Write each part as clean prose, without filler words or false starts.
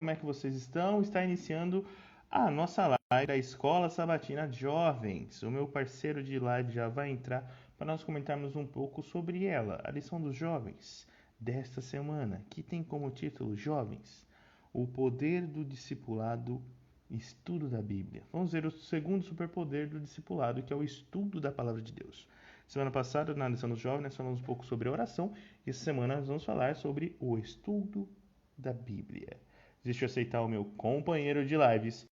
Como é que vocês estão? Está iniciando a nossa live da Escola Sabatina de Jovens. O meu parceiro de live já vai entrar para nós comentarmos um pouco sobre ela, a lição dos jovens desta semana, que tem como título Jovens, o poder do discipulado, estudo da Bíblia. Vamos ver o segundo superpoder do discipulado, que é o estudo da Palavra de Deus. Semana passada, na lição dos jovens, nós falamos um pouco sobre a oração, e essa semana nós vamos falar sobre o estudo da Bíblia. Deixa eu aceitar o meu companheiro de lives.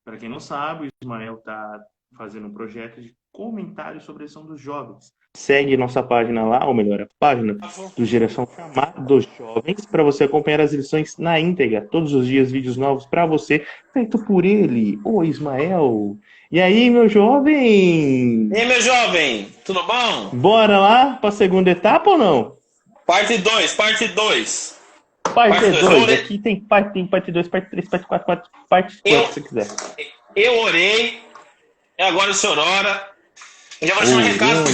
Para quem não sabe, o Ismael está fazendo um projeto de comentário sobre a lição dos jovens. Segue nossa página lá, ou melhor, a página do Geração Chamada dos Jovens, para você acompanhar as lições na íntegra. Todos os dias, vídeos novos para você, feito por ele, o Ismael. E aí, meu jovem? E aí, meu jovem, tudo bom? Bora lá para a segunda etapa ou não? Parte 2, parte 2. Parte 2, aqui tem parte 2, parte 3, parte 4, parte 4, se você quiser. Eu orei, e agora o senhor ora. Eu já vou deixar um recado,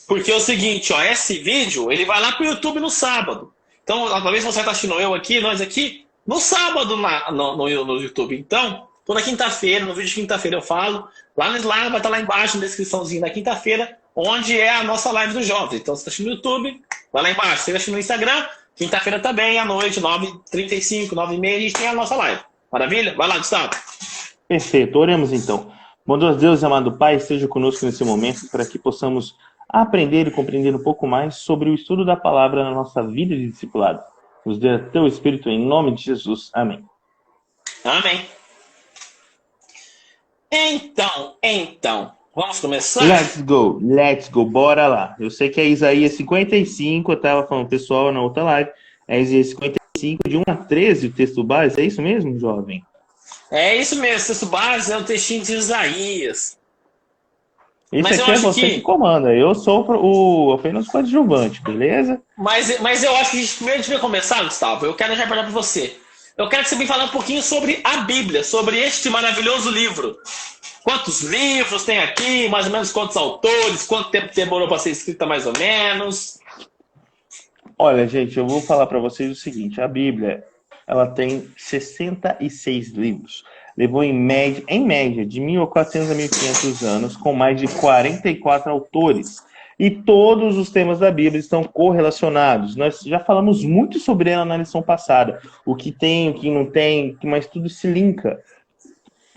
porque é o seguinte, ó, esse vídeo, ele vai lá pro YouTube no sábado. Então, talvez você está assistindo nós aqui, no sábado no YouTube. Então, toda quinta-feira, no vídeo de quinta-feira eu falo, lá no slide vai estar lá embaixo na descriçãozinha da quinta-feira, onde é a nossa live dos jovens. Então, você está assistindo no YouTube, vai lá embaixo. Você está assistindo no Instagram, quinta-feira também, à noite, 9h35, 9h30, a gente tem a nossa live. Maravilha? Vai lá, Gustavo. Perfeito, oremos então. Bondoso Deus, amado Pai, esteja conosco nesse momento para que possamos aprender e compreender um pouco mais sobre o estudo da palavra na nossa vida de discipulado. Nos dê teu Espírito em nome de Jesus. Amém. Amém. Então, vamos começar? Let's go, bora lá. Eu sei que é Isaías 55, eu estava falando pessoal na outra live, é Isaías 55, de 1 a 13, o texto base, é isso mesmo, jovem? É isso mesmo, o texto base é o textinho de Isaías. Isso aqui é você que comanda, eu sou apenas o coadjuvante, beleza? Mas eu acho que a gente primeiro devia começar, Gustavo, eu quero já perguntar para você. Eu quero que você me fale um pouquinho sobre a Bíblia, sobre este maravilhoso livro. Quantos livros tem aqui, mais ou menos quantos autores, quanto tempo demorou para ser escrita mais ou menos? Olha, gente, eu vou falar para vocês o seguinte, a Bíblia, ela tem 66 livros. Levou em média, de 1.400 a 1.500 anos, com mais de 44 autores. E todos os temas da Bíblia estão correlacionados. Nós já falamos muito sobre ela na lição passada. O que tem, o que não tem, mas tudo se linka.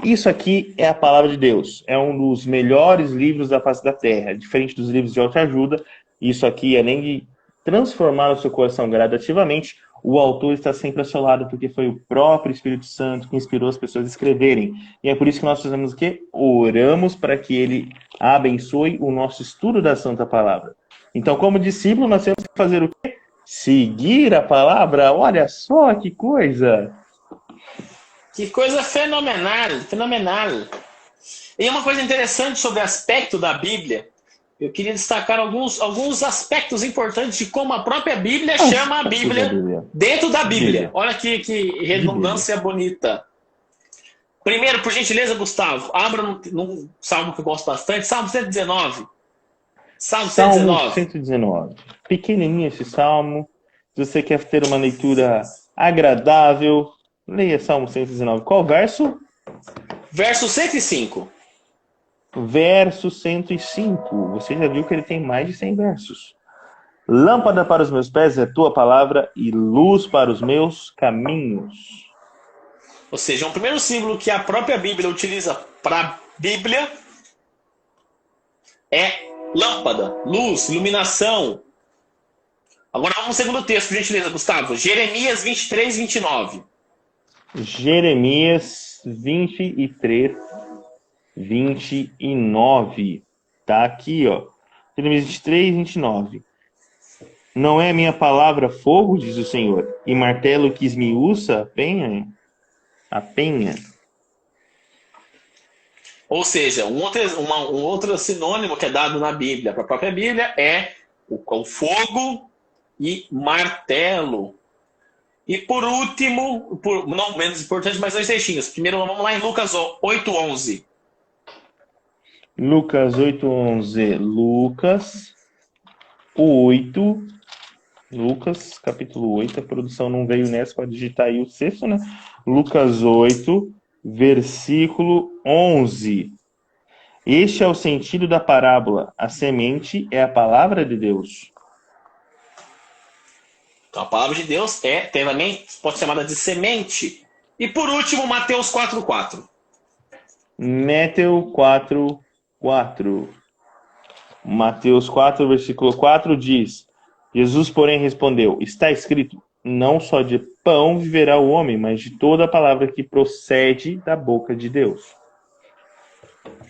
Isso aqui é a palavra de Deus. É um dos melhores livros da face da Terra. Diferente dos livros de autoajuda, isso aqui, além de transformar o seu coração gradativamente, o autor está sempre ao seu lado, porque foi o próprio Espírito Santo que inspirou as pessoas a escreverem. E é por isso que nós fazemos o quê? Oramos para que ele abençoe o nosso estudo da Santa Palavra. Então, como discípulo, nós temos que fazer o quê? Seguir a palavra. Olha só que coisa! Que coisa fenomenal. E uma coisa interessante sobre o aspecto da Bíblia, eu queria destacar alguns aspectos importantes de como a própria Bíblia chama a Bíblia dentro da Bíblia. Olha que redundância bonita. Primeiro, por gentileza, Gustavo, abra num salmo que eu gosto bastante, Salmo 119. Salmo 119. Pequenininho esse salmo. Se você quer ter uma leitura agradável, leia Salmo 119. Qual verso? Verso 105. Verso 105. Você já viu que ele tem mais de 100 versos. Lâmpada para os meus pés é a tua palavra e luz para os meus caminhos. Ou seja, um primeiro símbolo que a própria Bíblia utiliza para a Bíblia é lâmpada, luz, iluminação. Agora vamos ao segundo texto, por gentileza, Gustavo. Jeremias 23, 29. Jeremias 23, 29. Tá aqui, ó. Jeremias 23, 29. Não é minha palavra fogo, diz o Senhor, e martelo que esmiuça a penha. Ou seja, um outro sinônimo que é dado na Bíblia, para a própria Bíblia, é o fogo e martelo. E por último, não menos importante, mas dois textinhos. Primeiro, vamos lá em Lucas 8:11. Lucas 8:11. Lucas 8, Lucas, capítulo 8. A produção não veio nessa para digitar aí o sexto, né? Lucas 8, versículo 11. Este é o sentido da parábola. A semente é a palavra de Deus. Então, a palavra de Deus também pode ser chamada de semente. E por último, Mateus 4:4. Mateus 4:4. Mateus 4, versículo 4 diz: Jesus, porém, respondeu: está escrito, não só de pão viverá o homem, mas de toda a palavra que procede da boca de Deus.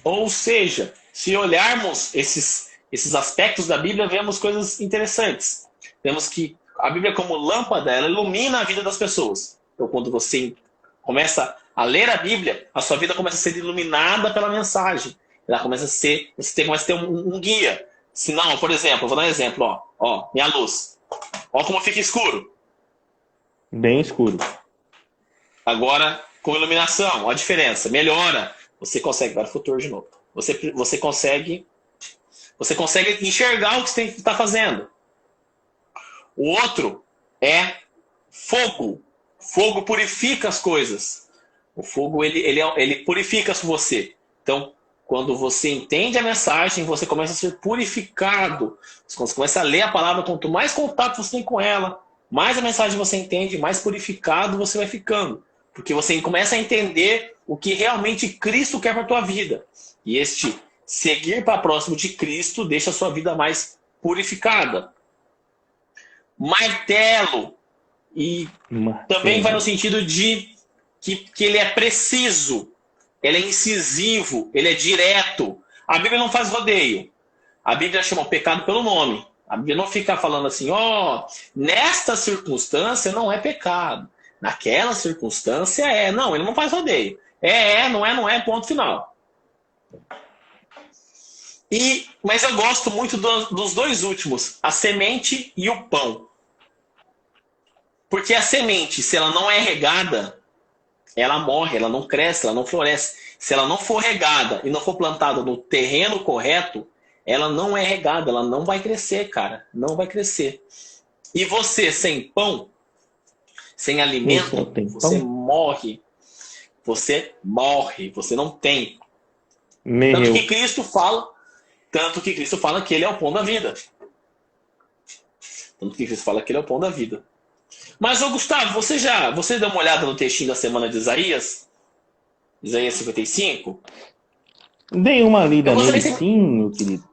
Ou seja, se olharmos esses aspectos da Bíblia, vemos coisas interessantes. Vemos que a Bíblia, como lâmpada, ela ilumina a vida das pessoas. Então, quando você começa a ler a Bíblia, a sua vida começa a ser iluminada pela mensagem. Ela começa a ser, começa a ter um guia. Se não, por exemplo, eu vou dar um exemplo, ó, minha luz. Ó como fica escuro. Bem escuro. Agora, com iluminação, ó a diferença, melhora. Você consegue, agora futuro de novo. Você consegue enxergar o que você está fazendo. O outro é fogo. Fogo purifica as coisas. O fogo, ele purifica você. Então, quando você entende a mensagem, você começa a ser purificado. Você começa a ler a palavra, quanto mais contato você tem com ela, mais a mensagem você entende, mais purificado você vai ficando. Porque você começa a entender o que realmente Cristo quer para a tua vida. E este seguir para próximo de Cristo deixa a sua vida mais purificada. Martelo. E também vai no sentido de que ele é preciso, ele é incisivo, ele é direto. A Bíblia não faz rodeio. A Bíblia chama o pecado pelo nome. A Bíblia não fica falando assim, nesta circunstância não é pecado. Naquela circunstância é. Não, ele não faz rodeio. Não é, ponto final. Mas eu gosto muito dos dois últimos, a semente e o pão. Porque a semente, se ela não é regada, ela morre, ela não cresce, ela não floresce. Se ela não for regada e não for plantada no terreno correto, ela não é regada, ela não vai crescer, cara. Não vai crescer. E você, sem pão, sem alimento, você morre. Você morre, você não tem. Tanto que Cristo fala que ele é o pão da vida. Tanto que Cristo fala que ele é o pão da vida. Mas, Gustavo, você deu uma olhada no textinho da semana de Isaías? Isaías 55? Dei uma lida nele, sim, meu querido.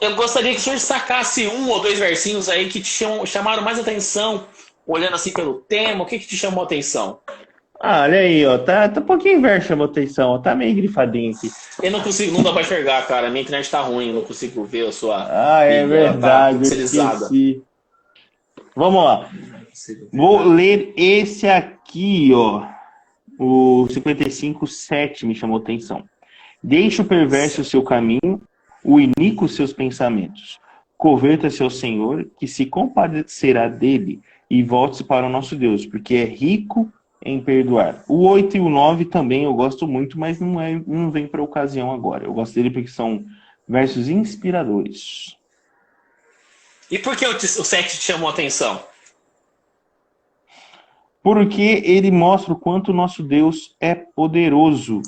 Eu gostaria que o senhor sacasse um ou dois versinhos aí que te chamaram mais atenção, olhando assim pelo tema. O que te chamou a atenção? Olha aí, ó, tá um pouquinho inverso, chamou atenção, ó, tá meio grifadinho aqui. Eu não consigo, não dá pra enxergar, cara. Minha internet tá ruim, eu não consigo ver a sua. É verdade, eu esqueci. Vamos lá. Vou ler esse aqui, ó. O 55:7 me chamou atenção. Deixe o perverso o seu caminho, o iníquo os seus pensamentos. Converta-se ao Senhor, que se compadecerá dele, e volte-se para o nosso Deus, porque é rico em perdoar. O 8 e o 9 também eu gosto muito, mas não vem para a ocasião agora. Eu gosto dele porque são versos inspiradores. E por que o 7 te chamou a atenção? Porque ele mostra o quanto o nosso Deus é poderoso.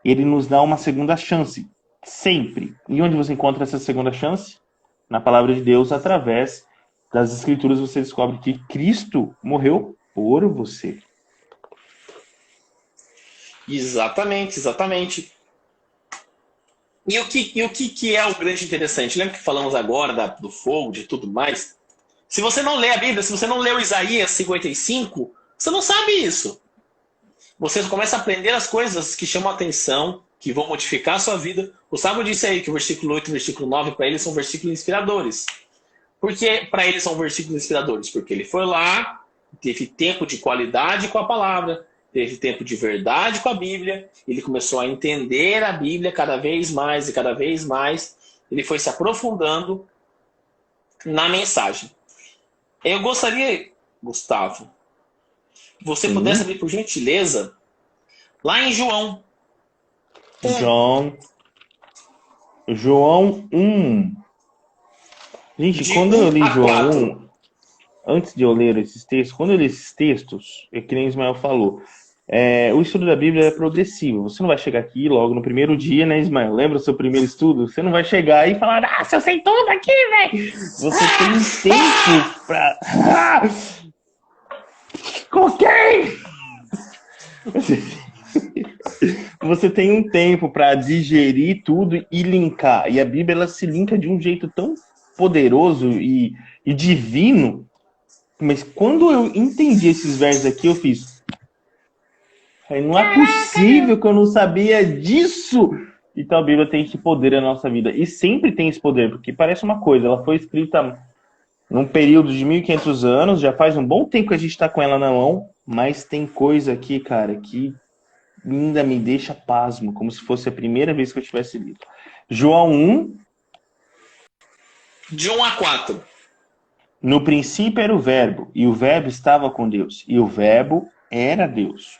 Ele nos dá uma segunda chance, sempre. E onde você encontra essa segunda chance? Na palavra de Deus, através das Escrituras, você descobre que Cristo morreu por você. Exatamente. E o que é o grande interessante? Lembra que falamos agora do fogo, de tudo mais? Se você não lê a Bíblia, se você não lê o Isaías 55, você não sabe isso. Você começa a aprender as coisas que chamam a atenção, que vão modificar a sua vida. O Sábio disse aí que o versículo 8 e o versículo 9 para eles são versículos inspiradores. Por que para eles são versículos inspiradores? Porque ele foi lá, teve tempo de qualidade com a palavra, teve tempo de verdade com a Bíblia, ele começou a entender a Bíblia cada vez mais e cada vez mais, ele foi se aprofundando na mensagem. Eu gostaria, Gustavo, que você pudesse abrir, por gentileza, lá em João. João 1. Gente, quando eu li João 1, antes de eu ler esses textos, quando eu li esses textos, é que nem Ismael falou, o estudo da Bíblia é progressivo. Você não vai chegar aqui logo no primeiro dia, né, Ismael? Lembra o seu primeiro estudo? Você não vai chegar e falar, nossa, eu sei tudo aqui, velho! Você tem tempo pra... Ok! Você tem um tempo para digerir tudo e linkar. E a Bíblia ela se linka de um jeito tão poderoso e divino. Mas quando eu entendi esses versos aqui, eu fiz. Não é possível que eu não sabia disso. Então a Bíblia tem esse poder na nossa vida. E sempre tem esse poder, porque parece uma coisa. Ela foi escrita num período de 1500 anos. Já faz um bom tempo que a gente está com ela na mão. Mas tem coisa aqui, cara, que ainda me deixa pasmo, como se fosse a primeira vez que eu tivesse lido. João 1. De 1 a 4. No princípio era o Verbo, e o Verbo estava com Deus, e o Verbo era Deus.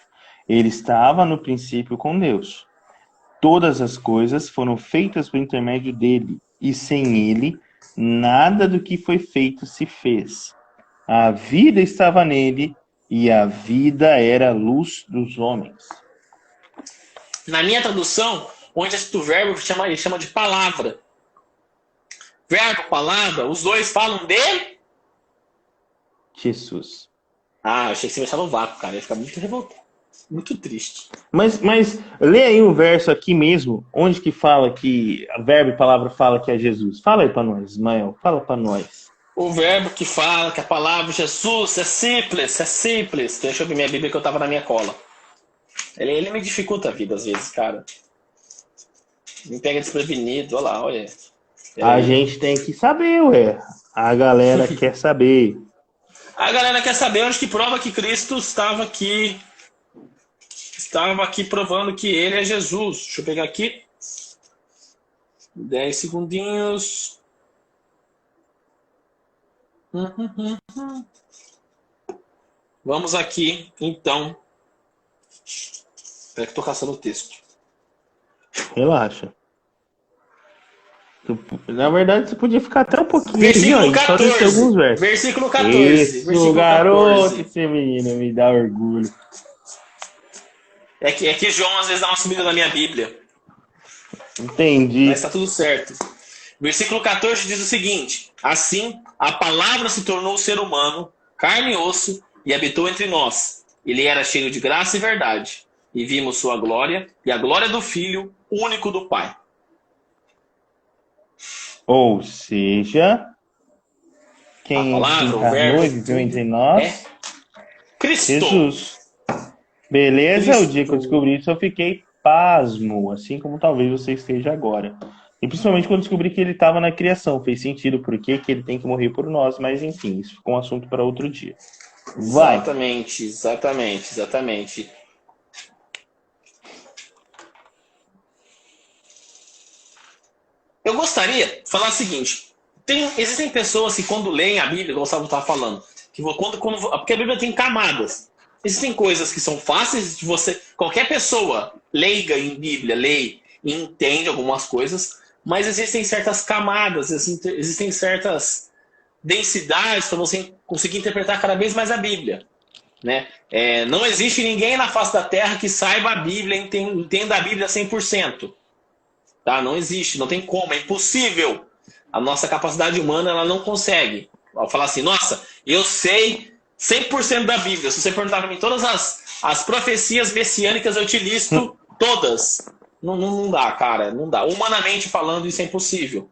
Ele estava no princípio com Deus. Todas as coisas foram feitas por intermédio dele, e sem ele, nada do que foi feito se fez. A vida estava nele, e a vida era a luz dos homens. Na minha tradução, onde o verbo ele chama de palavra. Verbo, palavra, os dois falam de Jesus. Ah, eu achei que você ia deixar no vácuo, cara. Eu ia ficar muito revoltado. Muito triste. Mas lê aí um verso aqui mesmo, onde que fala que a verbo e palavra fala que é Jesus. Fala aí pra nós, Ismael. Fala pra nós. O verbo que fala que a palavra Jesus é simples, é simples. Deixa eu ver minha Bíblia que eu tava na minha cola. Ele me dificulta a vida às vezes, cara. Me pega desprevenido, olha lá, olha. A gente tem que saber, ué. A galera quer saber. A galera quer saber onde que prova que Cristo estava aqui provando que ele é Jesus. Deixa eu pegar aqui. 10 segundinhos. Vamos aqui, então. Espera que eu tô caçando o texto. Relaxa. Na verdade, você podia ficar até um pouquinho. Versículo 14. Só alguns versos. Versículo 14. Isso, versículo garoto, 14. esse menino me dá orgulho. É que João às vezes dá uma sumida na minha Bíblia. Entendi. Mas tá tudo certo. Versículo 14 diz o seguinte: Assim, a palavra se tornou ser humano, carne e osso, e habitou entre nós. Ele era cheio de graça e verdade. E vimos sua glória, e a glória do Filho, único do Pai. Ou seja, quem A palavra, o encarnou verbo, e viveu entre nós é Cristo. Jesus. Beleza? Cristo. O dia que eu descobri isso, eu fiquei pasmo, assim como talvez você esteja agora. E principalmente quando descobri que ele estava na criação. Fez sentido por que ele tem que morrer por nós, mas enfim, isso ficou um assunto para outro dia. Vai. Exatamente. Eu gostaria de falar o seguinte. Existem pessoas que quando leem a Bíblia, igual o Gustavo estava falando, porque a Bíblia tem camadas. Existem coisas que são fáceis de você... Qualquer pessoa leiga em Bíblia, lê e entende algumas coisas, mas existem certas camadas, existem certas densidades para você conseguir interpretar cada vez mais a Bíblia. Né? Não existe ninguém na face da Terra que saiba a Bíblia, entenda a Bíblia 100%. Tá? Não existe, não tem como, é impossível. A nossa capacidade humana ela não consegue. Ao falar assim, nossa, eu sei 100% da Bíblia. Se você perguntar para mim todas as profecias messiânicas, eu te listo todas. Não dá, cara, não dá. Humanamente falando, isso é impossível.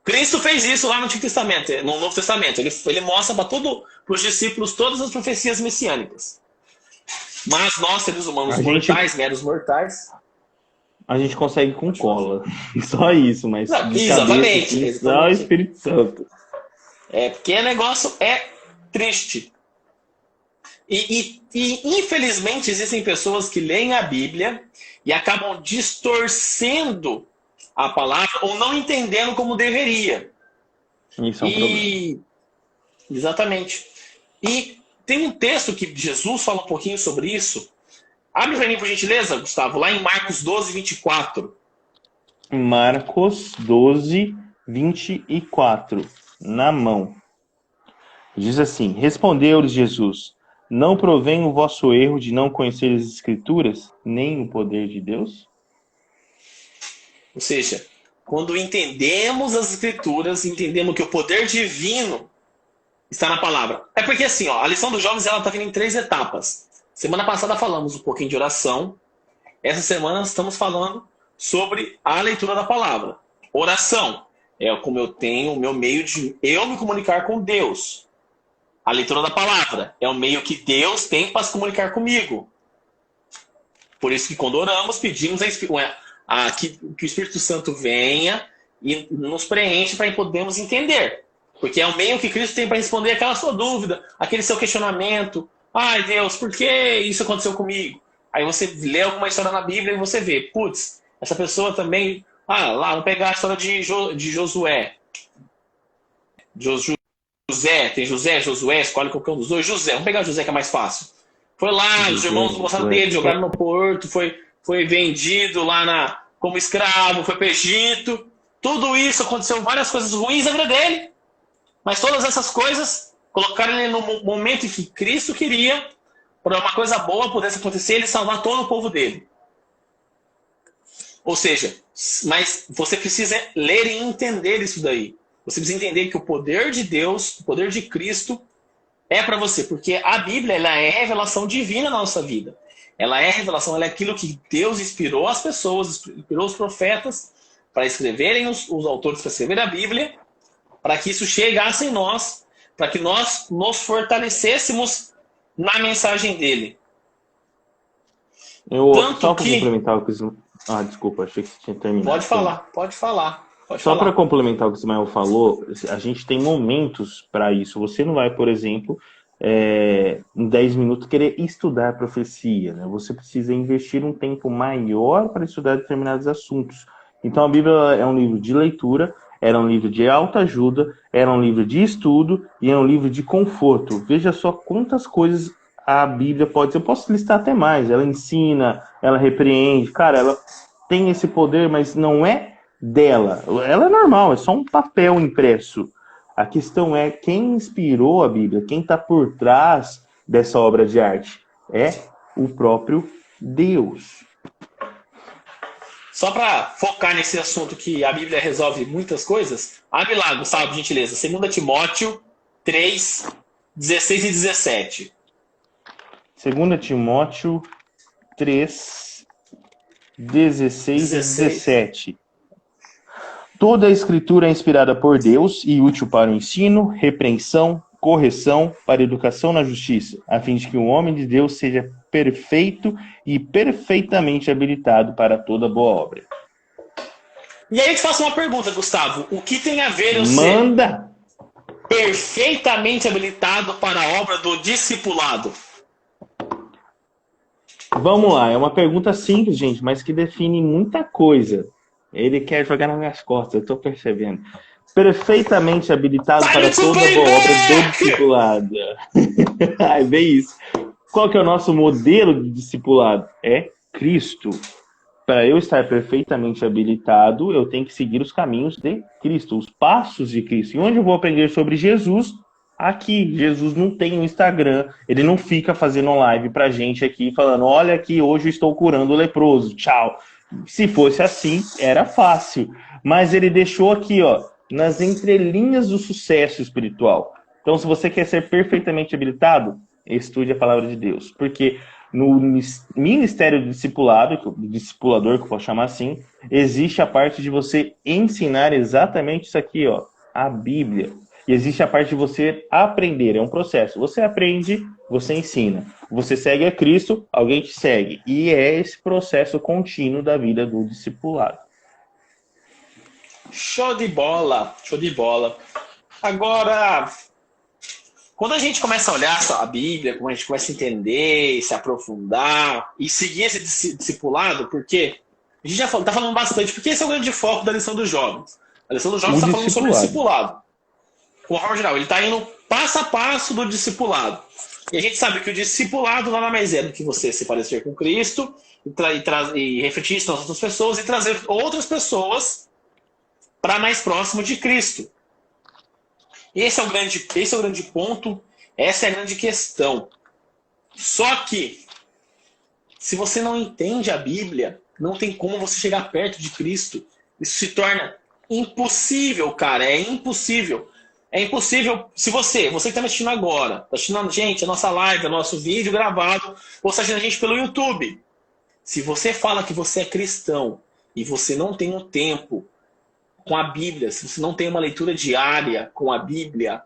Cristo fez isso lá no Antigo Testamento, no Novo Testamento. Ele mostra para os discípulos todas as profecias messiânicas. Mas nós, seres humanos meros mortais... A gente consegue com cola. Só isso, mas... Não, exatamente. Só o Espírito Santo. Porque o negócio é triste. E infelizmente existem pessoas que leem a Bíblia e acabam distorcendo a palavra ou não entendendo como deveria. Isso é um problema. Exatamente. E tem um texto que Jesus fala um pouquinho sobre isso. Abre para mim, por gentileza, Gustavo, lá em Marcos 12, 24. Marcos 12, 24. Na mão. Diz assim: respondeu-lhes Jesus: não provém o vosso erro de não conhecer as Escrituras, nem o poder de Deus? Ou seja, quando entendemos as Escrituras, entendemos que o poder divino está na palavra. É porque assim, ó, a lição dos jovens ela está vindo em 3 etapas. Semana passada falamos um pouquinho de oração. Essa semana estamos falando sobre a leitura da palavra. Oração é como eu tenho o meu meio de eu me comunicar com Deus. A leitura da palavra é o meio que Deus tem para se comunicar comigo. Por isso que quando oramos, pedimos que o Espírito Santo venha e nos preenche para podermos entender. Porque é o meio que Cristo tem para responder aquela sua dúvida, aquele seu questionamento. Ai, Deus, por que isso aconteceu comigo? Aí você lê alguma história na Bíblia e você vê, putz, essa pessoa também... lá, vamos pegar a história de Josué. José, tem Josué, escolhe qualquer um dos dois. José, vamos pegar José que é mais fácil. Foi lá, os irmãos gostaram dele, jogaram no porto, foi vendido lá como escravo, foi para o Egito. Tudo isso aconteceu, várias coisas ruins na vida dele. Mas todas essas coisas colocaram ele no momento em que Cristo queria, para uma coisa boa pudesse acontecer, ele salvar todo o povo dele. Ou seja, mas você precisa ler e entender isso daí. Você precisa entender que o poder de Deus, o poder de Cristo é para você. Porque a Bíblia ela é revelação divina na nossa vida. Ela é revelação, ela é aquilo que Deus inspirou as pessoas, inspirou os profetas para escreverem, os autores para escrever a Bíblia, para que isso chegasse em nós, para que nós nos fortalecêssemos na mensagem dele. Só para complementar o que... desculpa, achei que você tinha terminado. Pode falar. Só para complementar o que o Ismael falou, a gente tem momentos para isso. Você não vai, por exemplo, em 10 minutos querer estudar a profecia, né? Você precisa investir um tempo maior para estudar determinados assuntos. Então a Bíblia é um livro de leitura, era um livro de autoajuda, era um livro de estudo e é um livro de conforto. Veja só quantas coisas a Bíblia pode ser. Eu posso listar até mais. Ela ensina, ela repreende. Cara, ela tem esse poder, mas não é dela. Ela é normal, é só um papel impresso. A questão é quem inspirou a Bíblia, quem está por trás dessa obra de arte. É o próprio Deus. Só para focar nesse assunto que a Bíblia resolve muitas coisas, abre lá, Gustavo, por gentileza, 2 Timóteo 3, 16 e 17. 2 Timóteo 3, 16 e 17. Toda a Escritura é inspirada por Deus e útil para o ensino, repreensão, correção, para educação na justiça, a fim de que o homem de Deus seja perfeito e perfeitamente habilitado para toda boa obra. E aí eu te faço uma pergunta, Gustavo. O que tem a ver Manda! Ser perfeitamente habilitado para a obra do discipulado? Vamos lá, é uma pergunta simples, gente, mas que define muita coisa. Ele quer jogar nas minhas costas, eu estou percebendo. Perfeitamente habilitado para toda boa obra do discipulado. É bem isso. Qual que é o nosso modelo de discipulado? É Cristo. Para eu estar perfeitamente habilitado, eu tenho que seguir os caminhos de Cristo, os passos de Cristo. E onde eu vou aprender sobre Jesus? Aqui. Jesus não tem um Instagram, ele não fica fazendo live pra gente aqui, falando, olha aqui, hoje eu estou curando o leproso, tchau. Se fosse assim, era fácil. Mas ele deixou aqui, ó, nas entrelinhas do sucesso espiritual. Então, se você quer ser perfeitamente habilitado, estude a palavra de Deus. Porque no ministério do discipulado, do discipulador, que eu posso chamar assim, existe a parte de você ensinar exatamente isso aqui, ó, a Bíblia. E existe a parte de você aprender, é um processo. Você aprende, você ensina. Você segue a Cristo, alguém te segue. E é esse processo contínuo da vida do discipulado. Show de bola, show de bola. Agora, quando a gente começa a olhar a Bíblia, quando a gente começa a entender, se aprofundar e seguir esse discipulado, porque a gente já está falando bastante, porque esse é o grande foco da lição dos jovens. A lição dos jovens está falando sobre discipulado. Com a forma geral, ele está indo passo a passo do discipulado. E a gente sabe que o discipulado nada mais é do que você se parecer com Cristo e refletir isso nas outras pessoas e trazer outras pessoas para mais próximo de Cristo. Esse é o grande ponto, essa é a grande questão. Só que, se você não entende a Bíblia, não tem como você chegar perto de Cristo. Isso se torna impossível, cara. É impossível. É impossível. Se você que está me assistindo agora, está assistindo a gente, a nossa live, o nosso vídeo gravado, ou está assistindo a gente pelo YouTube. Se você fala que você é cristão e você não tem um tempo com a Bíblia, se você não tem uma leitura diária com a Bíblia,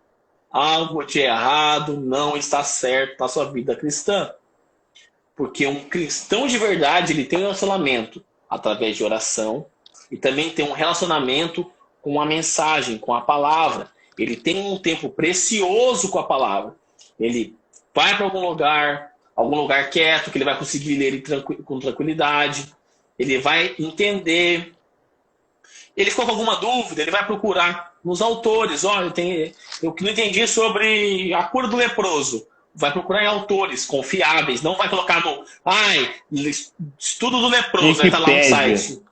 algo de errado não está certo na sua vida cristã. Porque um cristão de verdade, ele tem um relacionamento através de oração e também tem um relacionamento com a mensagem, com a palavra. Ele tem um tempo precioso com a palavra. Ele vai para algum lugar quieto, que ele vai conseguir ler com tranquilidade. Ele vai entender. Ele ficou com alguma dúvida, ele vai procurar nos autores. Olha, eu que não entendi sobre a cura do leproso. Vai procurar em autores confiáveis. Não vai colocar no... estudo do leproso. Vai estar lá no site.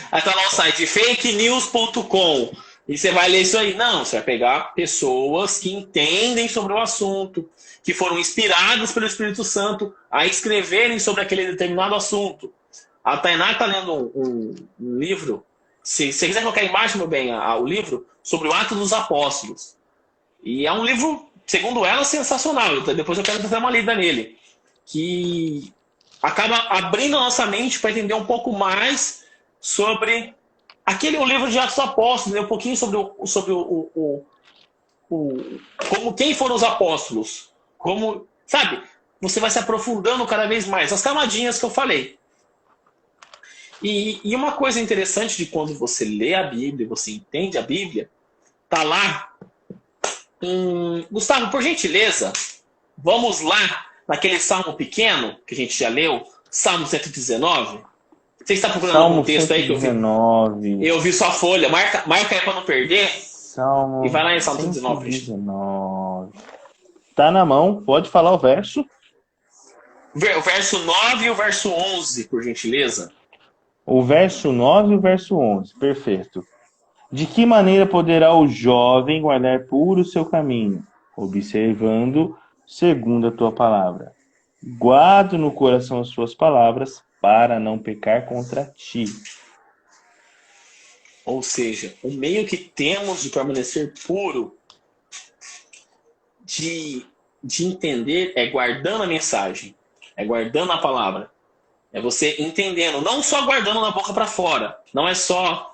Vai estar lá no site fakenews.com. E você vai ler isso aí. Não, você vai pegar pessoas que entendem sobre o assunto, que foram inspiradas pelo Espírito Santo a escreverem sobre aquele determinado assunto. A Tainá está lendo um livro... Se você quiser colocar a imagem, meu bem, o livro sobre o Atos dos Apóstolos. E é um livro, segundo ela, sensacional. Depois eu quero dar uma lida nele. Que acaba abrindo a nossa mente para entender um pouco mais sobre o livro de Atos dos Apóstolos, né? Um pouquinho sobre como quem foram os apóstolos. Como, sabe? Você vai se aprofundando cada vez mais. As camadinhas que eu falei. E uma coisa interessante de quando você lê a Bíblia, você entende a Bíblia, tá lá. Gustavo, por gentileza, vamos lá naquele salmo pequeno que a gente já leu, Salmo 119. Você está procurando algum texto aí que eu vi sua folha. Marca aí para não perder. Salmo e vai lá em Salmo 119. 119. Tá na mão, pode falar o verso. O verso 9 e o verso 11, por gentileza. O verso 9 e o verso 11, perfeito. De que maneira poderá o jovem guardar puro o seu caminho? Observando segundo a tua palavra. Guardo no coração as tuas palavras, para não pecar contra ti. Ou seja, o meio que temos de permanecer puro, de entender, é guardando a mensagem, é guardando a palavra. É você entendendo, não só guardando na boca para fora. Não é só,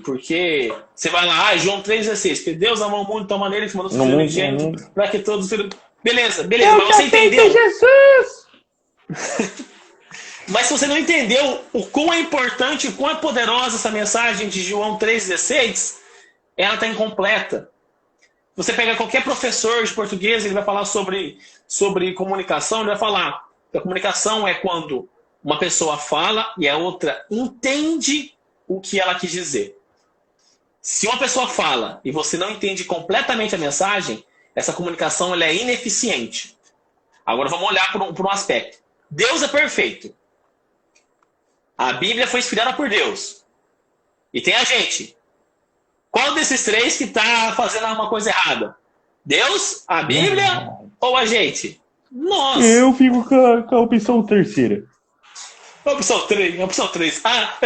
porque você vai lá, João 3,16, porque Deus amou o mundo de tal maneira que mandou seu filho unigênito para que todos... Beleza, mas você entendeu. Jesus! Mas se você não entendeu o quão é importante, o quão é poderosa essa mensagem de João 3,16, ela está incompleta. Você pega qualquer professor de português, ele vai falar sobre comunicação, ele vai falar que a comunicação é quando uma pessoa fala e a outra entende o que ela quis dizer. Se uma pessoa fala e você não entende completamente a mensagem, essa comunicação ela é ineficiente. Agora vamos olhar por um aspecto. Deus é perfeito. A Bíblia foi inspirada por Deus. E tem a gente. Qual desses três que está fazendo alguma coisa errada? Deus, a Bíblia ou a gente? Nós. Eu fico com a opção terceira. Opção 3. Eu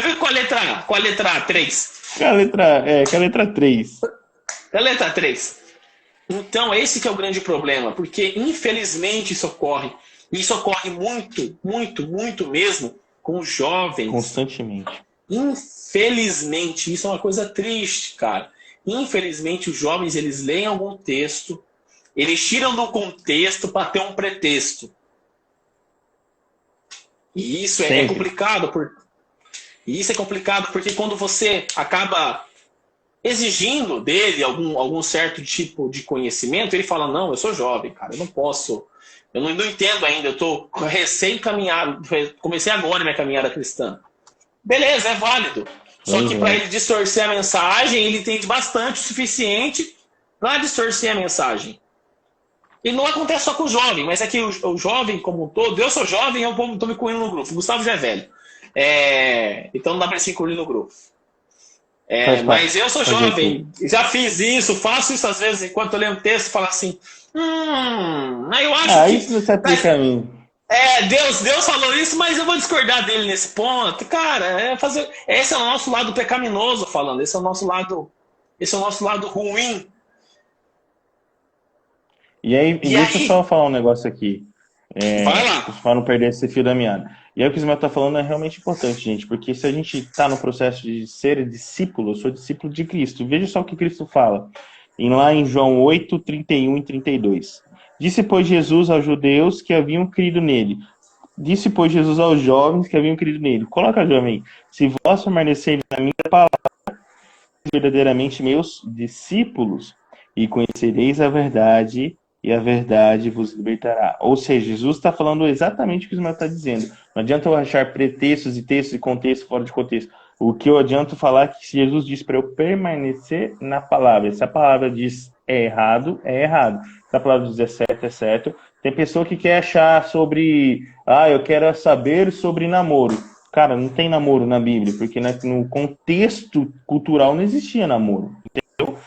fico com a letra A. Com a letra 3. Com a letra 3. Com a letra 3. Então, esse que é o grande problema. Porque, infelizmente, isso ocorre. Isso ocorre muito, muito, muito mesmo com os jovens. Constantemente. Infelizmente, isso é uma coisa triste, cara. Infelizmente, os jovens, eles leem algum texto, eles tiram do contexto para ter um pretexto. E isso é complicado. Isso é complicado porque quando você acaba exigindo dele algum certo tipo de conhecimento, ele fala, não, eu sou jovem, cara, eu não posso, eu não entendo ainda, eu estou recém-caminhado, comecei agora minha caminhada cristã. Beleza, é válido. Só que para ele distorcer a mensagem, ele entende bastante o suficiente para distorcer a mensagem. E não acontece só com o jovem, mas é que o jovem como um todo, eu sou jovem, eu estou me incluindo no grupo. O Gustavo já é velho. Então não dá para se incluir no grupo. Faz Mas parte. eu sou Fazer o quê? jovem, já fiz isso, faço isso às vezes enquanto eu leio um texto e falo assim, eu acho que Isso não se aplica a mim. Deus falou isso, mas eu vou discordar dele nesse ponto. Cara, esse é o nosso lado pecaminoso falando, esse é o nosso lado ruim. E aí, E deixa eu aí, só falar um negócio aqui, vai lá. para não perder esse fio da meada. E aí o que o Ismael está falando é realmente importante, gente, porque se a gente está no processo de ser discípulo, eu sou discípulo de Cristo. Veja só o que Cristo fala, lá em João 8, 31 e 32. Disse, pois, Jesus aos judeus que haviam crido nele. Disse, pois, Jesus aos jovens que haviam crido nele. Coloca, jovem, se vós permanecerem na minha palavra, verdadeiramente meus discípulos, e conhecereis a verdade, e a verdade vos libertará. Ou seja, Jesus está falando exatamente o que o Ismael está dizendo. Não adianta eu achar pretextos e textos e contexto fora de contexto. O que eu adianto falar é que Jesus diz para eu permanecer na palavra. Se a palavra diz é errado, é errado. Se a palavra diz é certo, é certo. Tem pessoa que quer achar sobre... eu quero saber sobre namoro. Cara, não tem namoro na Bíblia, porque no contexto cultural não existia namoro. Entendeu?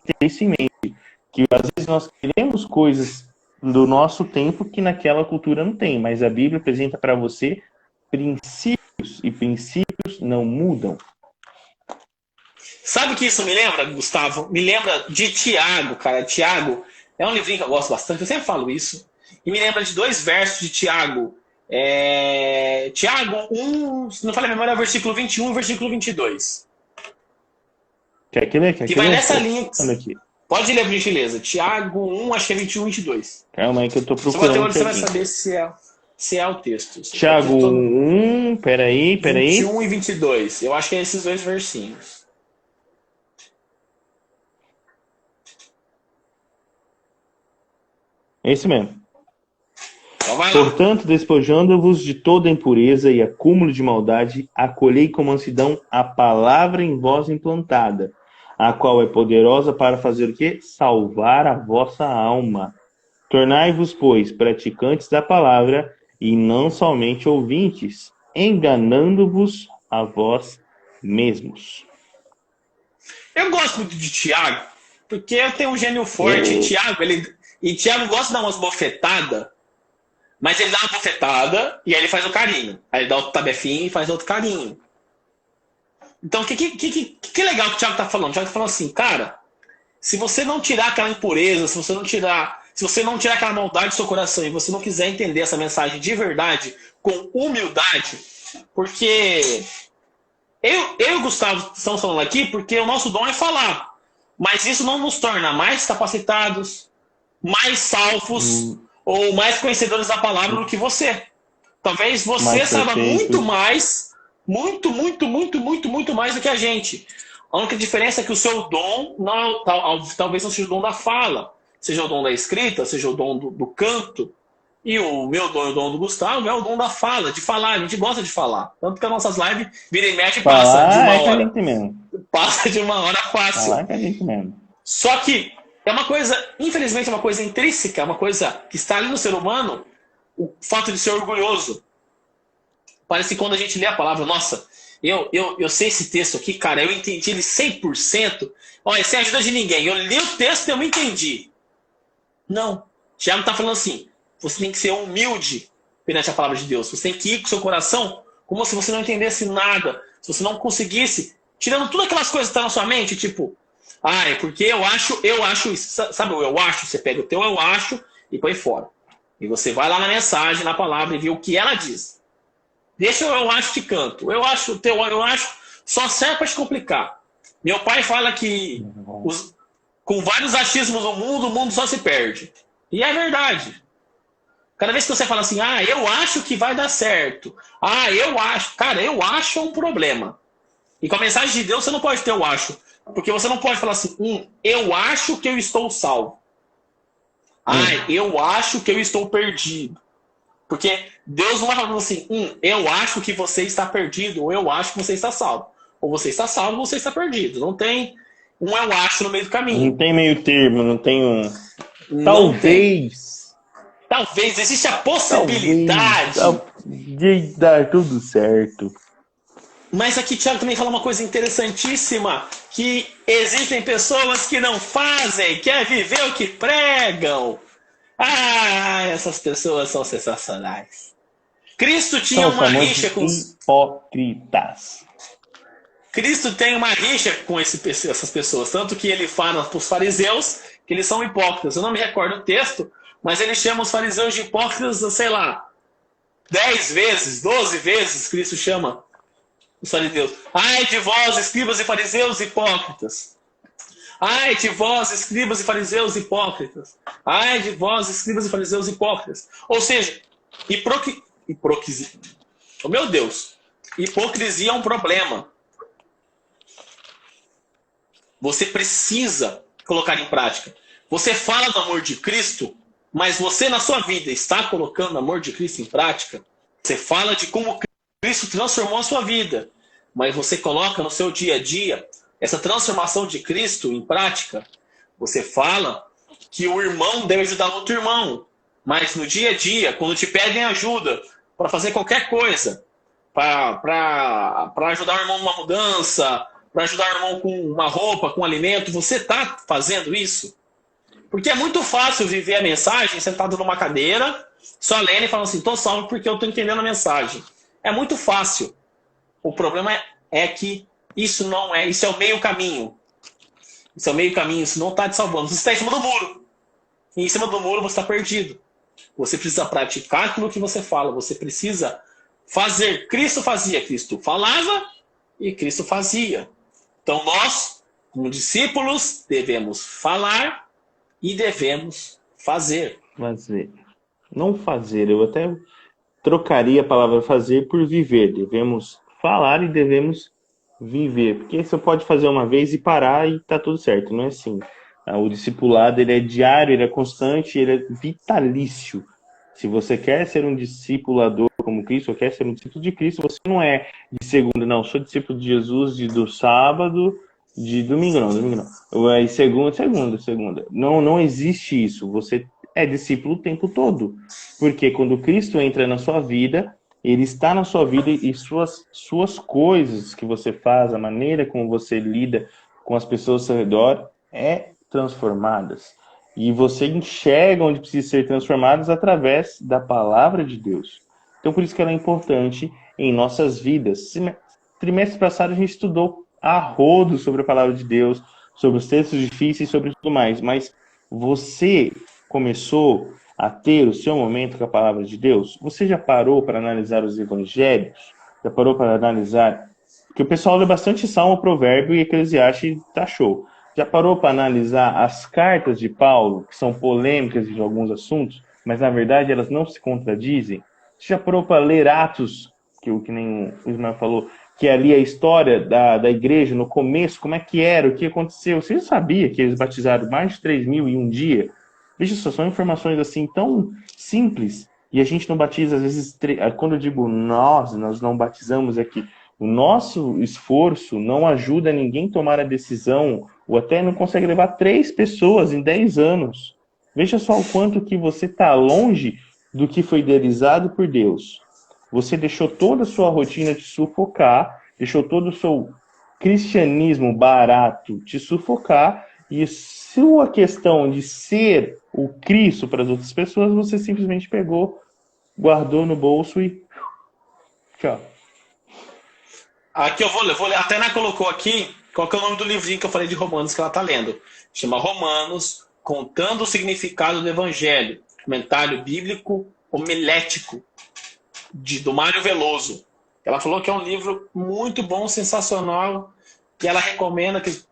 Tem isso em mente, que às vezes nós queremos coisas do nosso tempo que naquela cultura não tem, mas a Bíblia apresenta para você princípios, e princípios não mudam. Sabe o que isso me lembra, Gustavo? Me lembra de Tiago, cara. Tiago é um livrinho que eu gosto bastante, eu sempre falo isso. E me lembra de 2 versos de Tiago. Tiago 1, se não falha a memória, é o versículo 21 e o versículo 22. Quer que ler? Que vai nessa linha. Aqui. Pode ler, por gentileza. Tiago 1, acho que é 21 e 22. Calma aí que eu tô procurando. Se você bater, você vai saber se é o texto. Tiago 1, peraí. 21 e 22. Eu acho que é esses 2 versinhos. É isso mesmo. Então vai lá. Portanto, despojando-vos de toda impureza e acúmulo de maldade, acolhei com mansidão a palavra em vós implantada, a qual é poderosa para fazer o quê? Salvar a vossa alma. Tornai-vos, pois, praticantes da palavra e não somente ouvintes, enganando-vos a vós mesmos. Eu gosto muito de Tiago, porque eu tenho um gênio forte. E Tiago gosta de dar umas bofetadas, mas ele dá uma bofetada e aí ele faz o carinho. Aí ele dá outro tabefinho e faz outro carinho. Então, que legal que o Tiago tá falando? O Tiago tá falando assim, cara, se você não tirar aquela impureza, se você não tirar aquela maldade do seu coração e você não quiser entender essa mensagem de verdade, com humildade, porque eu e o Gustavo estamos falando aqui porque o nosso dom é falar, mas isso não nos torna mais capacitados, mais salvos ou mais conhecedores da palavra do que você. Talvez você saiba muito mais, muito mais do que a gente. A única diferença é que o seu dom talvez não seja o dom da fala, seja o dom da escrita, seja o dom do canto. E o meu dom e o dom do Gustavo é o dom da fala, de falar. A gente gosta de falar. Tanto que as nossas lives vira e mexe passa de uma hora. Passa de uma hora fácil. Falar que a gente mesmo. Só que é uma coisa, infelizmente, é uma coisa intrínseca, uma coisa que está ali no ser humano, o fato de ser orgulhoso. Parece que quando a gente lê a palavra, nossa, eu sei esse texto aqui, cara, eu entendi ele 100%. Olha, sem ajuda de ninguém. Eu li o texto e eu me entendi. Não. Tiago está falando assim, você tem que ser humilde perante a palavra de Deus. Você tem que ir com o seu coração como se você não entendesse nada. Se você não conseguisse, tirando todas aquelas coisas que estão na sua mente, tipo, é porque eu acho isso. Sabe o eu acho? Você pega o teu eu acho e põe fora. E você vai lá na mensagem, na palavra e vê o que ela diz. Deixa o eu acho de canto. O teu eu acho só serve para te complicar. Meu pai fala que com vários achismos no mundo, o mundo só se perde. E é verdade. Cada vez que você fala assim, eu acho que vai dar certo. Eu acho. Cara, eu acho é um problema. E com a mensagem de Deus, você não pode ter eu acho. Porque você não pode falar assim, eu acho que eu estou salvo. Eu acho que eu estou perdido. Porque Deus não vai falando assim, eu acho que você está perdido, ou eu acho que você está salvo. Ou você está salvo, ou você está perdido. Não tem um eu acho no meio do caminho. Não tem meio termo, não tem um... Talvez existe a possibilidade de dar tudo certo. Mas aqui Tiago também fala uma coisa interessantíssima, que existem pessoas que não fazem, quer viver o que pregam. Ah, essas pessoas são sensacionais. Cristo tinha São os uma famosos rixa com hipócritas. Cristo tem uma rixa com essas pessoas, tanto que ele fala para os fariseus que eles são hipócritas. Eu não me recordo o texto, mas ele chama os fariseus de hipócritas, sei lá, 10 vezes, 12 vezes Cristo chama os fariseus. Ai de vós, escribas e fariseus hipócritas. Ai de vós, escribas e fariseus hipócritas. Ai de vós, escribas e fariseus hipócritas. Ou seja, hipocrisia. Oh, meu Deus. Hipocrisia é um problema. Você precisa colocar em prática. Você fala do amor de Cristo, mas você na sua vida está colocando o amor de Cristo em prática? Você fala de como Cristo transformou a sua vida, mas você coloca no seu dia a dia essa transformação de Cristo em prática? Você fala que o irmão deve ajudar o outro irmão, mas no dia a dia, quando te pedem ajuda para fazer qualquer coisa, para ajudar o irmão numa mudança, para ajudar o irmão com uma roupa, com um alimento, você está fazendo isso? Porque é muito fácil viver a mensagem sentado numa cadeira, só lendo e falando assim, estou salvo porque eu estou entendendo a mensagem. É muito fácil. O problema é que isso não é, isso é o meio caminho. Isso é o meio caminho, isso não está te salvando. Você está em cima do muro. E em cima do muro você está perdido. Você precisa praticar aquilo que você fala, você precisa fazer. Cristo fazia, Cristo falava e Cristo fazia. Então nós, como discípulos, devemos falar e devemos fazer. Fazer. Não fazer. Eu até trocaria a palavra fazer por viver. Devemos falar e devemos viver. Porque você pode fazer uma vez e parar e tá tudo certo. Não é assim. O discipulado, ele é diário, ele é constante, ele é vitalício. Se você quer ser um discipulador como Cristo, ou quer ser um discípulo de Cristo, você não é de segunda, não. Sou discípulo de Jesus do sábado, de domingo não. É segunda. Não existe isso. Você é discípulo o tempo todo. Porque quando Cristo entra na sua vida, ele está na sua vida e suas coisas que você faz, a maneira como você lida com as pessoas ao seu redor, é transformadas. E você enxerga onde precisa ser transformadas através da palavra de Deus. Então, por isso que ela é importante em nossas vidas. Trimestre passado, a gente estudou a rodo sobre a palavra de Deus, sobre os textos difíceis, sobre tudo mais. Mas você começou a ter o seu momento com a palavra de Deus? Você já parou para analisar os evangelhos? Já parou para analisar? Porque o pessoal lê bastante Salmo, Provérbio e Eclesiastes e tá show. Já parou para analisar as cartas de Paulo, que são polêmicas em alguns assuntos, mas na verdade elas não se contradizem? Você já parou para ler Atos, que nem o Ismael falou, que é ali a história da igreja no começo, como é que era, o que aconteceu? Você já sabia que eles batizaram mais de 3 mil em um dia? Veja só, são informações assim tão simples, e a gente não batiza, às vezes, quando eu digo nós não batizamos, é que o nosso esforço não ajuda ninguém a tomar a decisão, ou até não consegue levar 3 pessoas em 10 anos. Veja só o quanto que você está longe do que foi idealizado por Deus. Você deixou toda a sua rotina te sufocar, deixou todo o seu cristianismo barato te sufocar, e sua questão de ser o Cristo para as outras pessoas, você simplesmente pegou, guardou no bolso e tchau. Aqui eu vou ler. A Tainá colocou aqui, qual que é o nome do livrinho que eu falei de Romanos que ela está lendo. Chama Romanos, Contando o Significado do Evangelho. Comentário bíblico homilético do Mário Veloso. Ela falou que é um livro muito bom, sensacional, e ela recomenda que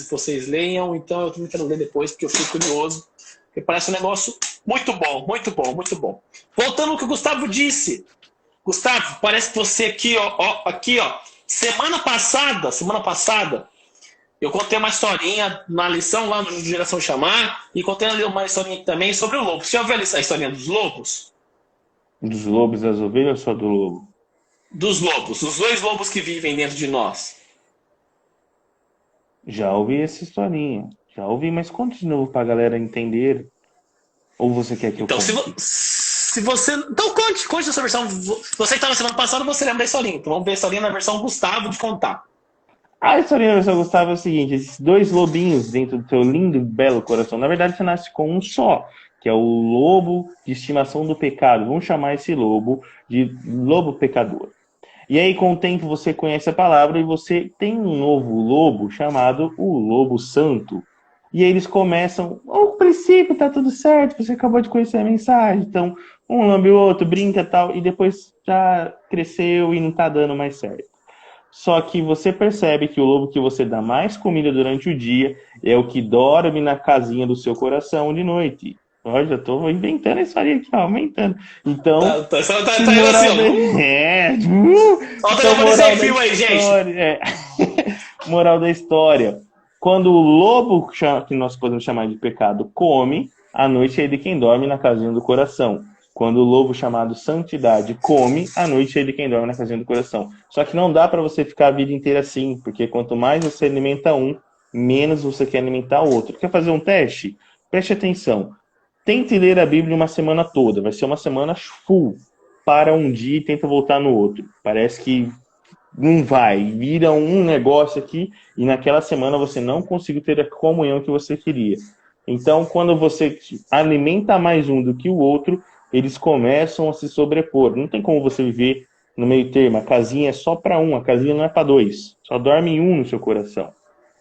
vocês leiam, então eu também quero ler depois, porque eu fiquei curioso, porque parece um negócio muito bom, muito bom, muito bom. Voltando ao que o Gustavo disse. Gustavo, parece que você aqui, ó, semana passada, eu contei uma historinha na lição lá no Geração Chamar, e contei uma historinha também sobre o lobo. Você já ouviu a historinha dos lobos? Dos lobos das ovelhas ou só do lobo? Dos lobos, os 2 lobos que vivem dentro de nós. Já ouvi essa historinha. Já ouvi, mas conte de novo pra galera entender. Ou você quer que eu Então, conte? Se você. Então conte a sua versão. Você que estava semana passada, você lembra da historinha. Então vamos ver a historinha na versão Gustavo de contar. A historinha da versão Gustavo é o seguinte: esses dois lobinhos dentro do teu lindo e belo coração. Na verdade, você nasce com um só, que é o lobo de estimação do pecado. Vamos chamar esse lobo de lobo pecador. E aí, com o tempo, você conhece a palavra e você tem um novo lobo chamado o Lobo Santo. E aí eles começam, ao princípio tá tudo certo, você acabou de conhecer a mensagem, então um lambe o outro, brinca e tal, e depois já cresceu e não tá dando mais certo. Só que você percebe que o lobo que você dá mais comida durante o dia é o que dorme na casinha do seu coração de noite. Olha, já tô inventando a história aqui, ó, aumentando. Então, Tá moral assim, ó. Olha o então, telefone moral sem da fio aí, gente. história, moral da história. Quando o lobo, que nós podemos chamar de pecado, come, à noite é de quem dorme na casinha do coração. Quando o lobo chamado santidade come, à noite é de quem dorme na casinha do coração. Só que não dá para você ficar a vida inteira assim, porque quanto mais você alimenta um, menos você quer alimentar o outro. Quer fazer um teste? Preste atenção. Tente ler a Bíblia uma semana toda. Vai ser uma semana full. Para um dia e tenta voltar no outro. Parece que não vai. Vira um negócio aqui e naquela semana você não conseguiu ter a comunhão que você queria. Então, quando você alimenta mais um do que o outro, eles começam a se sobrepor. Não tem como você viver no meio termo. A casinha é só para um, a casinha não é para dois. Só dorme um no seu coração.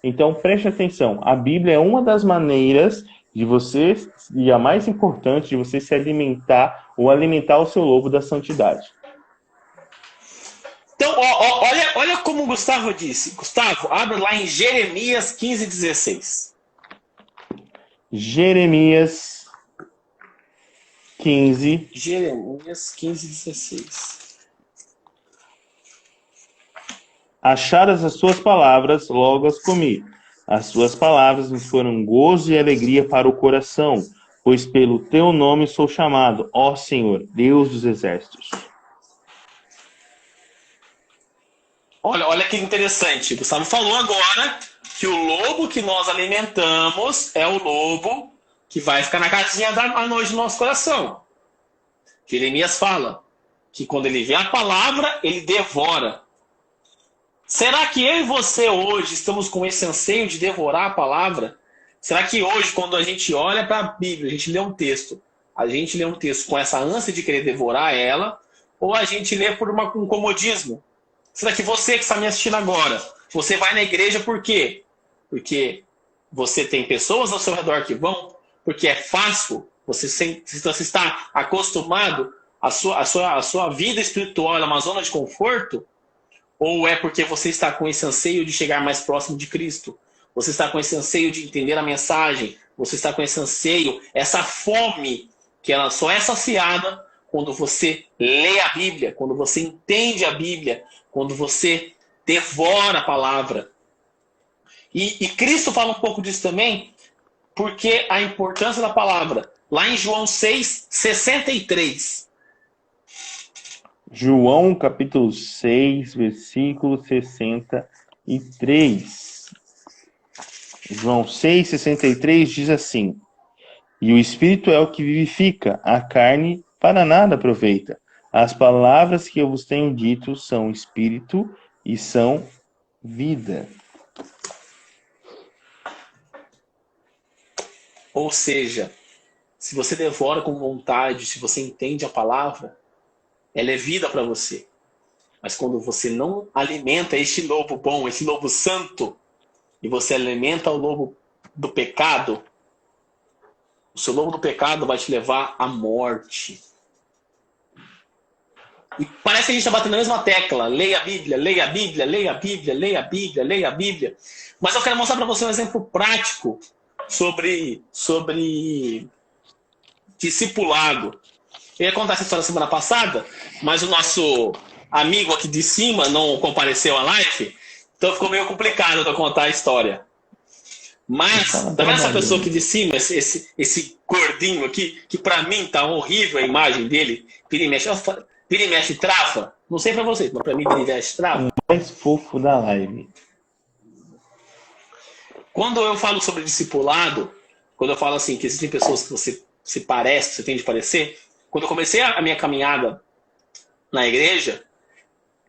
Então, preste atenção. A Bíblia é uma das maneiras de você, e a mais importante, de você se alimentar ou alimentar o seu lobo da santidade. Então, olha como o Gustavo disse. Gustavo, abre lá em Jeremias 15:16. Jeremias 15. Jeremias 15:16. Achadas as suas palavras, logo as comi. As suas palavras me foram gozo e alegria para o coração, pois pelo teu nome sou chamado, ó Senhor, Deus dos exércitos. Olha que interessante. O Gustavo falou agora que o lobo que nós alimentamos é o lobo que vai ficar na casinha à noite do nosso coração. Jeremias fala que quando ele vê a palavra, ele devora. Será que eu e você hoje estamos com esse anseio de devorar a palavra? Será que hoje, quando a gente olha para a Bíblia, a gente lê um texto com essa ânsia de querer devorar ela, ou a gente lê por um comodismo? Será que você que está me assistindo agora, você vai na igreja por quê? Porque você tem pessoas ao seu redor que vão? Porque é fácil? Você está acostumado? A sua vida espiritual é uma zona de conforto? Ou é porque você está com esse anseio de chegar mais próximo de Cristo? Você está com esse anseio de entender a mensagem? Você está com esse anseio, essa fome, que ela só é saciada quando você lê a Bíblia, quando você entende a Bíblia, quando você devora a palavra. E Cristo fala um pouco disso também, porque a importância da palavra. Lá em João 6:63. João capítulo 6, versículo 63. João 6:63 diz assim: E o Espírito é o que vivifica, a carne para nada aproveita. As palavras que eu vos tenho dito são Espírito e são vida. Ou seja, se você devora com vontade, se você entende a palavra, ela é vida para você. Mas quando você não alimenta este lobo bom, esse lobo santo, e você alimenta o lobo do pecado, o seu lobo do pecado vai te levar à morte. E parece que a gente está batendo na mesma tecla. Leia a Bíblia, leia a Bíblia, leia a Bíblia, leia a Bíblia, leia a Bíblia. Mas eu quero mostrar para você um exemplo prático sobre discipulado. Eu ia contar essa história semana passada, mas o nosso amigo aqui de cima não compareceu à live, então ficou meio complicado eu contar a história. Mas, tá vendo essa pessoa aqui de cima, esse gordinho aqui, que pra mim tá horrível a imagem dele, vira e mexe trava? Não sei pra vocês, mas pra mim vira e mexe trava. O mais fofo da live. Quando eu falo sobre discipulado, quando eu falo assim, que existem pessoas que você se parece, que você tem de parecer, quando eu comecei a minha caminhada na igreja,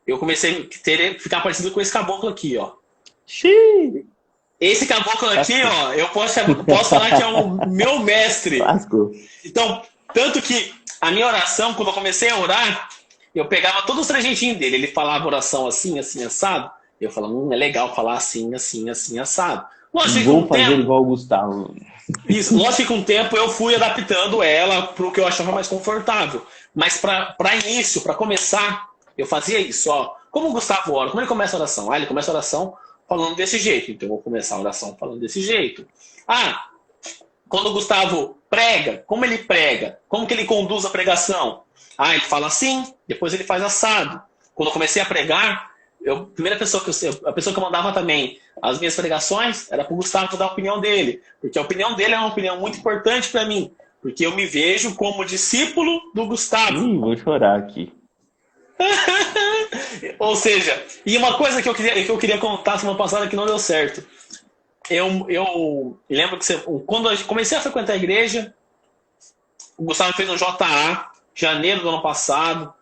eu comecei a ficar parecido com esse caboclo aqui, ó. Xiii! Esse caboclo aqui, ó, eu posso falar que é o meu mestre. Lascou. Então, tanto que a minha oração, quando eu comecei a orar, eu pegava todos os trejeitinhos dele. Ele falava oração assim, assim, assado. Eu falava, é legal falar assim, assim, assim, assado. Lógico que Vou fazer igual o Gustavo. Isso, lógico que com o tempo eu fui adaptando ela para o que eu achava mais confortável. Mas para início, para começar, eu fazia isso, ó. Como o Gustavo ora, como ele começa a oração? Ele começa a oração falando desse jeito. Então eu vou começar a oração falando desse jeito. Quando o Gustavo prega, como ele prega? Como que ele conduz a pregação? Ele fala assim, depois ele faz assado. Quando eu comecei a pregar, a pessoa que eu mandava também as minhas pregações era para o Gustavo dar a opinião dele. Porque a opinião dele é uma opinião muito importante para mim. Porque eu me vejo como discípulo do Gustavo. Vou chorar aqui. Ou seja, e uma coisa que eu queria contar semana passada que não deu certo. Eu lembro que quando eu comecei a frequentar a igreja, o Gustavo fez um JA, janeiro do ano passado.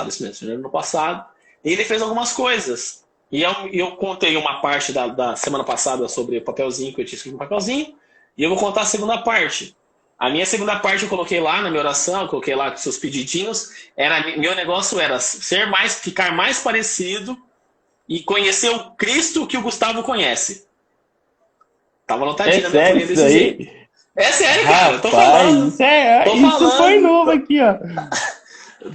Isso mesmo, janeiro do ano passado. E ele fez algumas coisas. E eu contei uma parte da semana passada sobre o papelzinho, que eu tinha escrito no papelzinho. E eu vou contar a segunda parte. A minha segunda parte eu coloquei lá na minha oração, eu coloquei lá com seus pedidinhos. Meu negócio era ficar mais parecido e conhecer o Cristo que o Gustavo conhece. Tava anotadinho na minha folha desse jeito. É sério, cara. Eu tô falando. Isso foi novo aqui, ó.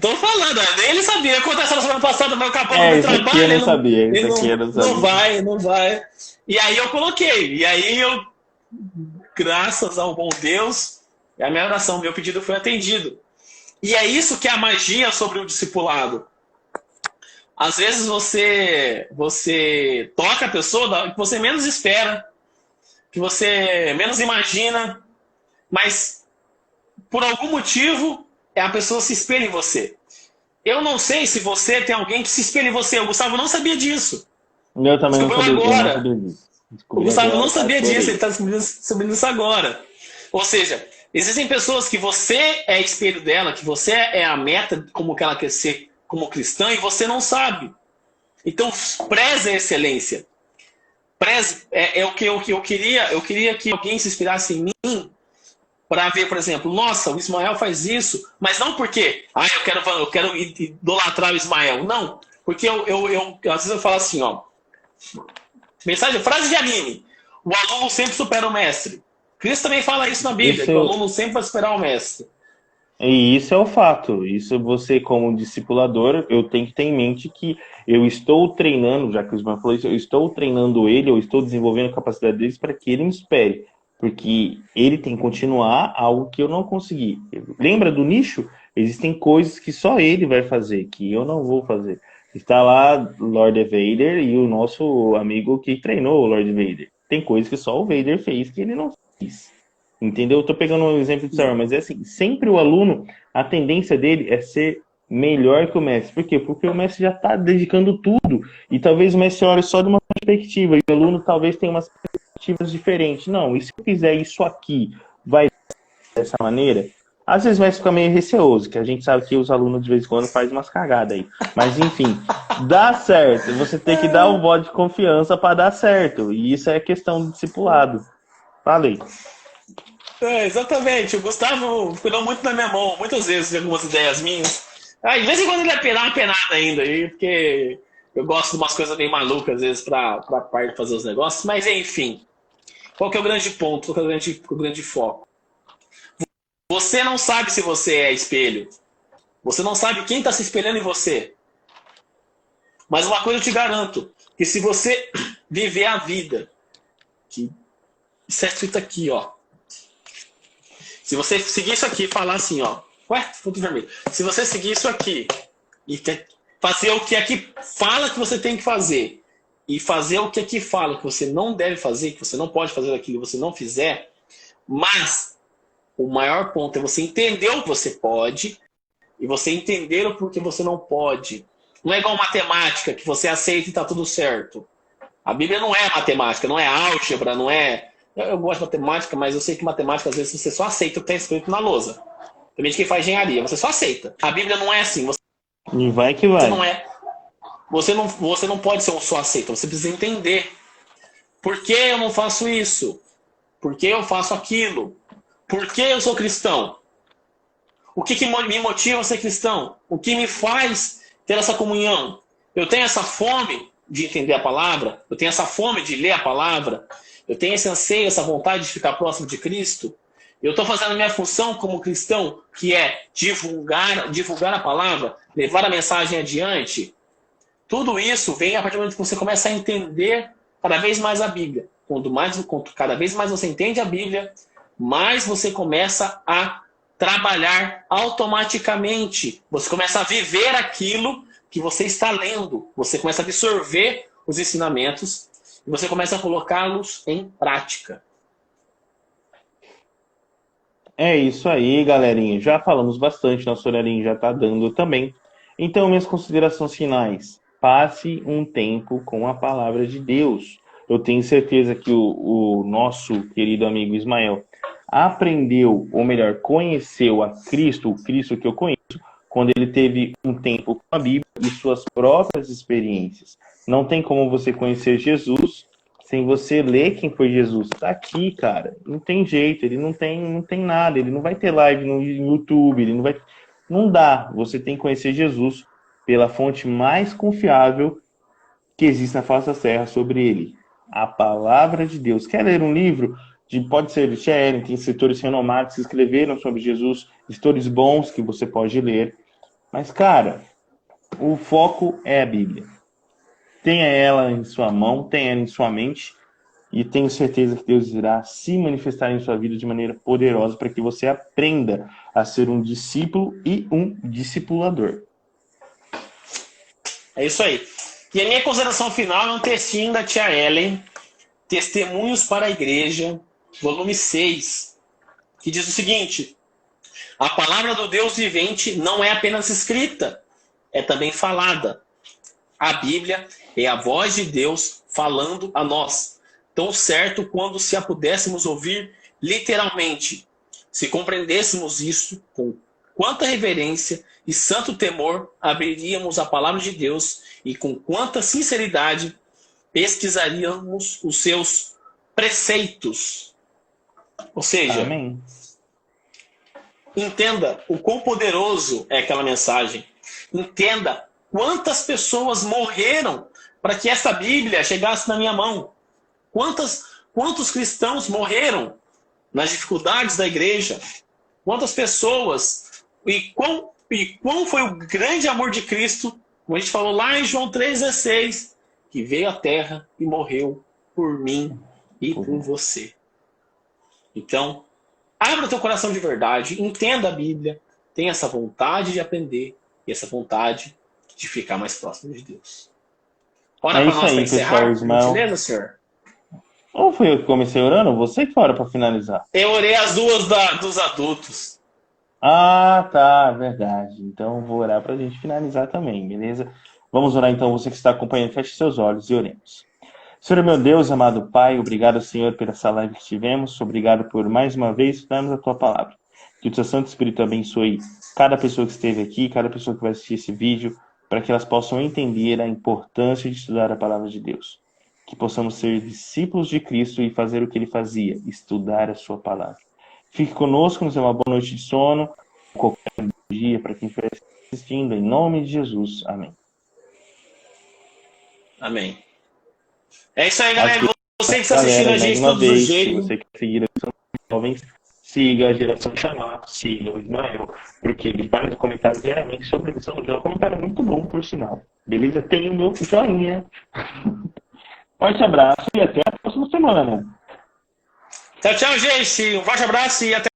Tô falando, nem ele sabia. Aconteceu na semana passada, mas acabou no isso trabalho. Aqui eu não sabia. Isso aqui eu não sabia. Não vai. E aí eu coloquei. E aí graças ao bom Deus, a minha oração, meu pedido foi atendido. E é isso que é a magia sobre o discipulado. Às vezes você toca a pessoa que você menos espera, que você menos imagina, mas por algum motivo a pessoa se espelha em você. Eu não sei se você tem alguém que se espelha em você. O Gustavo não sabia disso. Eu também não sabia disso. O Gustavo não sabia disso, ele está descobrindo isso agora. Ou seja, existem pessoas que você é espelho dela, que você é a meta como que ela quer ser como cristã e você não sabe. Então, preze a excelência. Preze, o que eu queria. Eu queria que alguém se inspirasse em mim para ver, por exemplo, nossa, o Ismael faz isso, mas não porque eu quero idolatrar o Ismael. Não, porque às vezes eu falo assim, ó. Frase de anime. O aluno sempre supera o mestre. Cristo também fala isso na Bíblia, que o aluno sempre vai superar o mestre. E isso é o fato. Isso você, como discipulador, eu tenho que ter em mente que eu estou treinando, já que o Ismael falou isso, eu estou treinando ele, eu estou desenvolvendo a capacidade deles para que ele me espere. Porque ele tem que continuar algo que eu não consegui. Lembra do nicho? Existem coisas que só ele vai fazer, que eu não vou fazer. Está lá Lord Vader e o nosso amigo que treinou o Lord Vader. Tem coisas que só o Vader fez que ele não fez. Entendeu? Eu tô pegando um exemplo de Star Wars, mas é assim, sempre o aluno, a tendência dele é ser melhor que o mestre. Por quê? Porque o mestre já está dedicando tudo. E talvez o mestre olhe só de uma perspectiva, e o aluno talvez tenha umas perspectivas diferentes. Não, e se eu fizer isso aqui, vai dessa maneira? Às vezes vai ficar meio receoso, que a gente sabe que os alunos de vez em quando fazem umas cagadas aí. Mas enfim, dá certo. Você tem que dar um voto de confiança para dar certo. E isso é questão do discipulado. Falei. Exatamente. O Gustavo cuidou muito da minha mão, muitas vezes, de algumas ideias minhas. De vez em quando ele vai penar uma penada ainda aí, porque eu gosto de umas coisas bem malucas, às vezes, pra parte de fazer os negócios. Mas enfim, qual que é o grande ponto? Qual que é o grande foco? Você não sabe se você é espelho. Você não sabe quem está se espelhando em você. Mas uma coisa eu te garanto, que se você viver a vida, que isso é escrito aqui, ó. Se você seguir isso aqui e falar assim, ó. Ponto vermelho. Se você seguir isso aqui e fazer o que aqui fala que você tem que fazer e fazer o que aqui fala que você não deve fazer, que você não pode fazer aquilo que você não fizer, mas o maior ponto é você entender o que você pode e você entender o porquê você não pode. Não é igual matemática, que você aceita e está tudo certo. A Bíblia não é matemática, não é álgebra, não é... Eu gosto de matemática, mas eu sei que matemática, às vezes, você só aceita o que está escrito na lousa. Também de quem faz engenharia. Você só aceita. A Bíblia não é assim. E vai que vai. Você não pode ser um só aceita. Você precisa entender. Por que eu não faço isso? Por que eu faço aquilo? Por que eu sou cristão? O que me motiva a ser cristão? O que me faz ter essa comunhão? Eu tenho essa fome de entender a palavra? Eu tenho essa fome de ler a palavra? Eu tenho esse anseio, essa vontade de ficar próximo de Cristo? Eu estou fazendo a minha função como cristão, que é divulgar a palavra, levar a mensagem adiante? Tudo isso vem a partir do momento que você começa a entender cada vez mais a Bíblia. Quanto cada vez mais você entende a Bíblia, mais você começa a trabalhar automaticamente. Você começa a viver aquilo que você está lendo. Você começa a absorver os ensinamentos e você começa a colocá-los em prática. É isso aí, galerinha. Já falamos bastante, nosso horarinho já está dando também. Então, minhas considerações finais. Passe um tempo com a palavra de Deus. Eu tenho certeza que o nosso querido amigo Ismael aprendeu, ou melhor, conheceu a Cristo, o Cristo que eu conheço, quando ele teve um tempo com a Bíblia e suas próprias experiências. Não tem como você conhecer Jesus sem você ler quem foi Jesus. Tá aqui, cara. Não tem jeito, ele não tem nada, ele não vai ter live no YouTube, ele não vai... Não dá. Você tem que conhecer Jesus pela fonte mais confiável que existe na face da terra sobre ele. A palavra de Deus. Quer ler um livro? Pode ser de Sharon, tem escritores renomados que escreveram sobre Jesus, escritores bons que você pode ler. Mas, cara, o foco é a Bíblia. Tenha ela em sua mão, tenha ela em sua mente, e tenho certeza que Deus irá se manifestar em sua vida de maneira poderosa para que você aprenda a ser um discípulo e um discipulador. É isso aí. E a minha consideração final é um textinho da tia Ellen, Testemunhos para a Igreja, volume 6, que diz o seguinte: a palavra do Deus vivente não é apenas escrita, é também falada. A Bíblia é a voz de Deus falando a nós, tão certo quando se a pudéssemos ouvir literalmente. Se compreendêssemos isso com quanta reverência e santo temor abriríamos a palavra de Deus e com quanta sinceridade pesquisaríamos os seus preceitos. Ou seja, Amém. Entenda o quão poderoso é aquela mensagem. Entenda quantas pessoas morreram para que essa Bíblia chegasse na minha mão. Quantos cristãos morreram nas dificuldades da igreja? Quantas pessoas? E quão foi o grande amor de Cristo, como a gente falou lá em João 3,16, que veio à terra e morreu por mim e por você. Então, abra o teu coração de verdade, entenda a Bíblia, tenha essa vontade de aprender e essa vontade de ficar mais próximo de Deus. Ora para nós para encerrar, por gentileza, senhor? Ou foi eu que comecei orando? Você que ora para finalizar. Eu orei as duas dos adultos. Ah, tá, verdade. Então vou orar para a gente finalizar também, beleza? Vamos orar então, você que está acompanhando, feche seus olhos e oremos. Senhor meu Deus, amado Pai, obrigado, Senhor, por essa live que tivemos. Obrigado por mais uma vez estudarmos a Tua Palavra. Que o Teu Santo Espírito abençoe cada pessoa que esteve aqui, cada pessoa que vai assistir esse vídeo, para que elas possam entender a importância de estudar a Palavra de Deus. Que possamos ser discípulos de Cristo e fazer o que Ele fazia, estudar a Sua Palavra. Fique conosco, nos dê uma boa noite de sono, qualquer dia, para quem estiver assistindo, em nome de Jesus. Amém. Amém. É isso aí, galera. Você que está assistindo a gente todos os jeitos. Se você quer seguir a Geração Jovens, siga a Geração Chamar, siga o Ismael, porque ele faz comentários diariamente sobre a Geração Jovens. É um comentário muito bom, por sinal. Beleza? Tem o meu joinha. Forte abraço e até a próxima semana. Tchau, tchau, gente. Um forte abraço e até